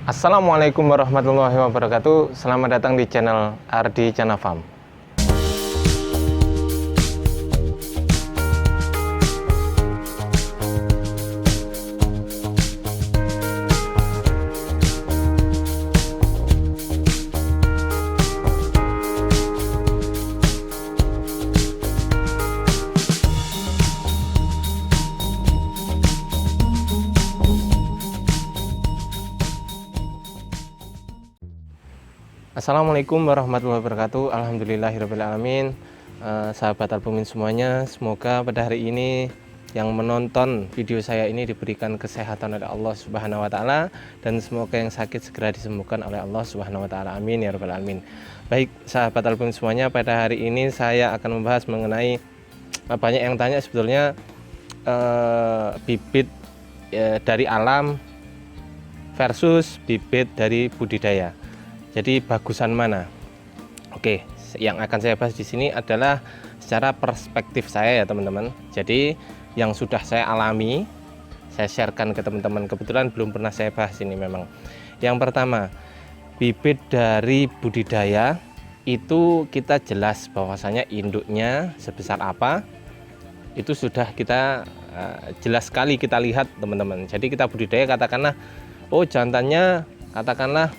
Assalamualaikum warahmatullahi wabarakatuh. Selamat datang di channel Ardi Chana Farm. Assalamualaikum warahmatullahi wabarakatuh. Alhamdulillahirrahmanirrahim. Sahabat albumin semuanya, semoga pada hari ini yang menonton video saya ini diberikan kesehatan oleh Allah Subhanahu wa taala, dan semoga yang sakit segera disembuhkan oleh Allah Subhanahu wa taala. Amin ya rabbal alamin. Baik, sahabat albumin semuanya, pada hari ini saya akan membahas mengenai banyak yang tanya sebetulnya bibit dari alam versus bibit dari budidaya. Jadi bagusan mana? Oke, yang akan saya bahas di sini adalah secara perspektif saya ya teman-teman. Jadi yang sudah saya alami, saya sharekan ke teman-teman. Kebetulan belum pernah saya bahas ini memang. Yang pertama, bibit dari budidaya itu kita jelas bahwasanya induknya sebesar apa. Itu sudah kita jelas sekali kita lihat teman-teman. Jadi kita budidaya katakanlah, oh jantannya katakanlah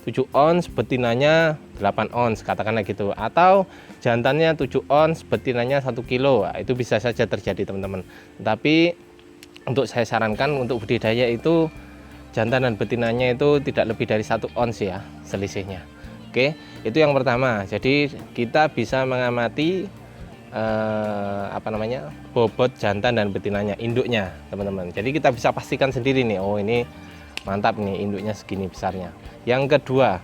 7 ons, betinanya 8 ons, katakanlah gitu. Atau jantannya 7 ons, betinanya 1 kilo. Nah, itu bisa saja terjadi teman-teman. Tapi untuk saya sarankan untuk budidaya itu jantan dan betinanya itu tidak lebih dari 1 ons ya selisihnya. Oke, itu yang pertama. Jadi kita bisa mengamati bobot jantan dan betinanya, induknya teman-teman. Jadi kita bisa pastikan sendiri nih, oh ini mantap nih induknya segini besarnya. Yang kedua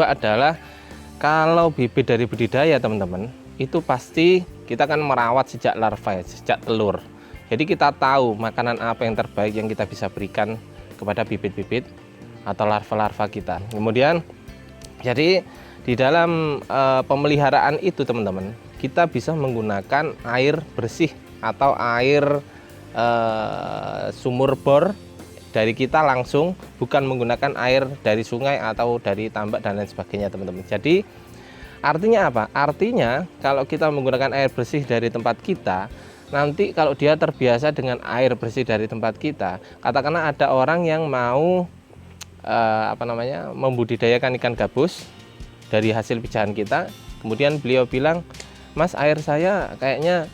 adalah kalau bibit dari budidaya teman-teman, itu pasti kita akan merawat sejak larva ya, sejak telur. Jadi kita tahu makanan apa yang terbaik yang kita bisa berikan kepada bibit-bibit atau larva-larva kita. Kemudian jadi di dalam pemeliharaan itu teman-teman, kita bisa menggunakan air bersih atau air sumur bor dari kita langsung, bukan menggunakan air dari sungai atau dari tambak dan lain sebagainya teman-teman. Jadi artinya apa? Artinya kalau kita menggunakan air bersih dari tempat kita, nanti kalau dia terbiasa dengan air bersih dari tempat kita, katakanlah ada orang yang mau membudidayakan ikan gabus dari hasil pijahan kita, kemudian beliau bilang, Mas, air saya kayaknya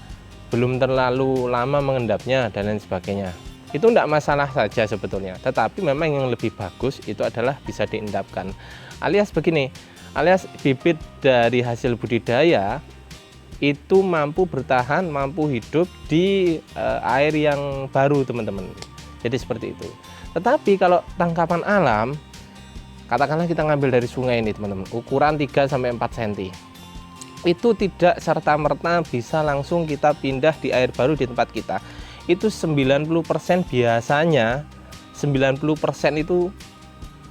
belum terlalu lama mengendapnya dan lain sebagainya. Itu tidak masalah saja sebetulnya, tetapi memang yang lebih bagus itu adalah bisa diendapkan, alias begini, alias bibit dari hasil budidaya itu mampu bertahan, mampu hidup di air yang baru teman-teman. Jadi seperti itu. Tetapi kalau tangkapan alam, katakanlah kita ngambil dari sungai ini teman-teman, ukuran 3-4 cm, itu tidak serta-merta bisa langsung kita pindah di air baru di tempat kita. Itu 90% biasanya 90% itu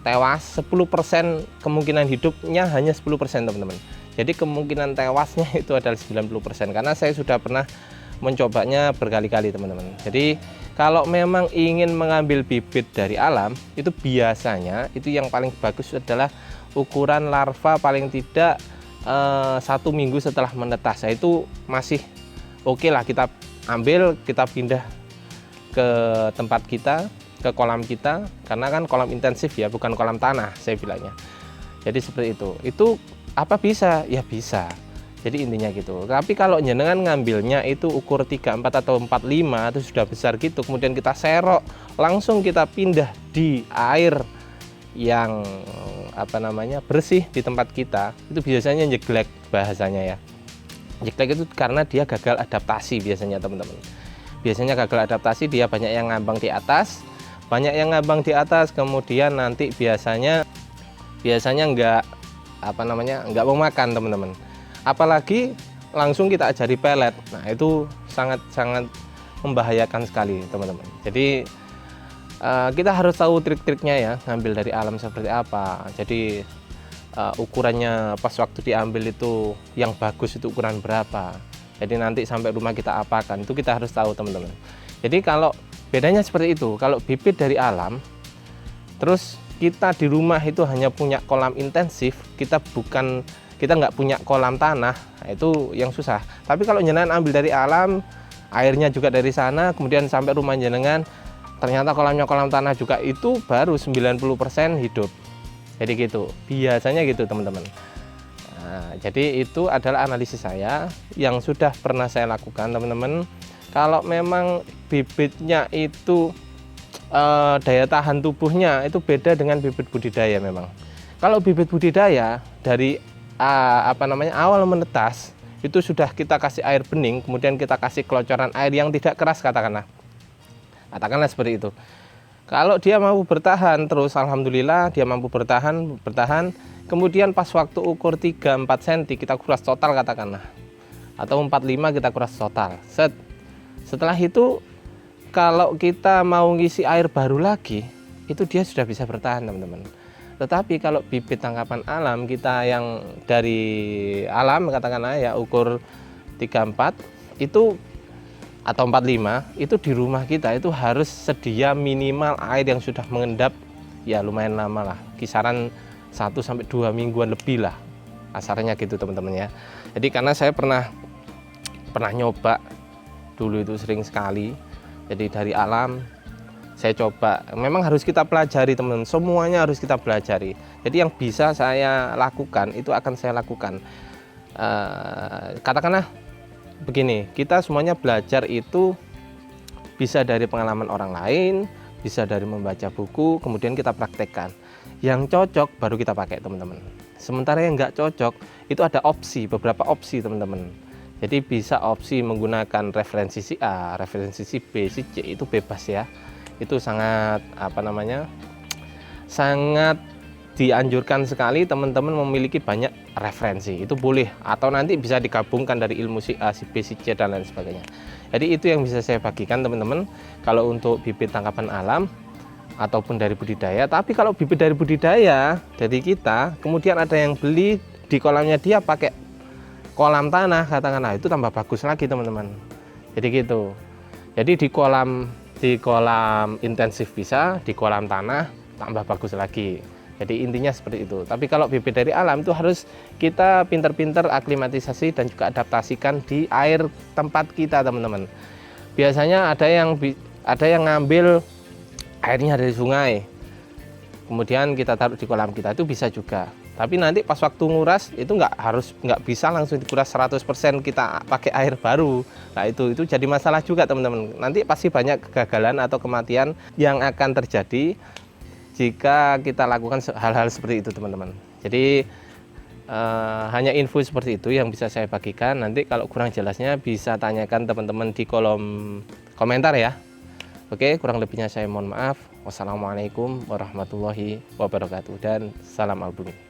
tewas, 10% kemungkinan hidupnya hanya 10% teman-teman. Jadi kemungkinan tewasnya itu adalah 90%, karena saya sudah pernah mencobanya berkali-kali teman-teman. Jadi kalau memang ingin mengambil bibit dari alam, itu biasanya itu yang paling bagus adalah ukuran larva paling tidak 1 minggu setelah menetas. Itu masih oke lah, kita ambil, kita pindah ke tempat kita, ke kolam kita, karena kan kolam intensif ya, bukan kolam tanah saya bilangnya. Jadi seperti itu. Itu apa bisa? Ya bisa. Jadi intinya gitu. Tapi kalau jenengan ngambilnya itu ukur 34 atau 45 itu sudah besar gitu, kemudian kita serok, langsung kita pindah di air yang bersih di tempat kita, itu biasanya nyeglek bahasanya ya. Jeglek itu karena dia gagal adaptasi biasanya teman-teman. Biasanya gagal adaptasi, dia banyak yang ngambang di atas, kemudian nanti biasanya nggak mau makan teman-teman. Apalagi langsung kita ajari pelet, nah itu sangat membahayakan sekali teman-teman. Jadi kita harus tahu trik-triknya ya, ngambil dari alam seperti apa. Jadi ukurannya pas waktu diambil itu yang bagus itu ukuran berapa. Jadi nanti sampai rumah kita apakan, itu kita harus tahu teman-teman. Jadi kalau bedanya seperti itu, kalau bibit dari alam terus kita di rumah itu hanya punya kolam intensif, kita nggak punya kolam tanah, nah itu yang susah. Tapi kalau jenengan ambil dari alam, airnya juga dari sana, kemudian sampai rumah jenengan, ternyata kolamnya kolam tanah juga, itu baru 90% hidup. Jadi gitu, biasanya gitu teman-teman. Nah, jadi itu adalah analisis saya yang sudah pernah saya lakukan teman-teman. Kalau memang bibitnya itu daya tahan tubuhnya itu beda dengan bibit budidaya memang. Kalau bibit budidaya dari awal menetas itu sudah kita kasih air bening, kemudian kita kasih kelocoran air yang tidak keras katakanlah seperti itu. Kalau dia mampu bertahan terus, alhamdulillah dia mampu bertahan. Kemudian pas waktu ukur 3-4 cm kita kuras total katakanlah, atau 4-5 kita kuras total. Setelah itu kalau kita mau ngisi air baru lagi, itu dia sudah bisa bertahan teman-teman. Tetapi kalau bibit tangkapan alam kita yang dari alam katakanlah ya ukur 3-4 itu atau 4-5 itu di rumah kita itu harus sedia minimal air yang sudah mengendap ya lumayan lama lah, kisaran 1-2 mingguan lebih lah asalnya gitu teman-teman ya. Jadi karena saya pernah nyoba dulu itu sering sekali. Jadi dari alam saya coba, memang harus kita pelajari teman-teman, semuanya harus kita pelajari. Jadi yang bisa saya lakukan itu akan saya lakukan. Katakanlah begini, kita semuanya belajar itu bisa dari pengalaman orang lain, bisa dari membaca buku, kemudian kita praktekkan. Yang cocok baru kita pakai teman-teman. Sementara yang nggak cocok itu ada beberapa opsi teman-teman. Jadi bisa opsi menggunakan referensi si A, referensi si B, si C, itu bebas ya. Itu sangat sangat dianjurkan sekali teman-teman memiliki banyak referensi. Itu boleh, atau nanti bisa digabungkan dari ilmu si A, si B, si C dan lain sebagainya. Jadi itu yang bisa saya bagikan teman-teman kalau untuk bibit tangkapan alam ataupun dari budidaya. Tapi kalau bibit dari budidaya dari kita, kemudian ada yang beli di kolamnya dia pakai kolam tanah katakanlah, itu tambah bagus lagi teman-teman. Jadi gitu. Jadi di kolam intensif bisa, di kolam tanah tambah bagus lagi. Jadi intinya seperti itu. Tapi kalau bibit dari alam itu harus kita pinter-pinter aklimatisasi dan juga adaptasikan di air tempat kita teman-teman. Biasanya ada yang ngambil airnya dari sungai, kemudian kita taruh di kolam kita, itu bisa juga. Tapi nanti pas waktu nguras itu nggak bisa langsung dikuras 100% kita pakai air baru. Nah itu jadi masalah juga teman-teman. Nanti pasti banyak kegagalan atau kematian yang akan terjadi jika kita lakukan hal-hal seperti itu teman-teman. Jadi hanya info seperti itu yang bisa saya bagikan. Nanti kalau kurang jelasnya bisa tanyakan teman-teman di kolom komentar ya. Oke, kurang lebihnya saya mohon maaf. Wassalamualaikum warahmatullahi wabarakatuh dan salam albumi.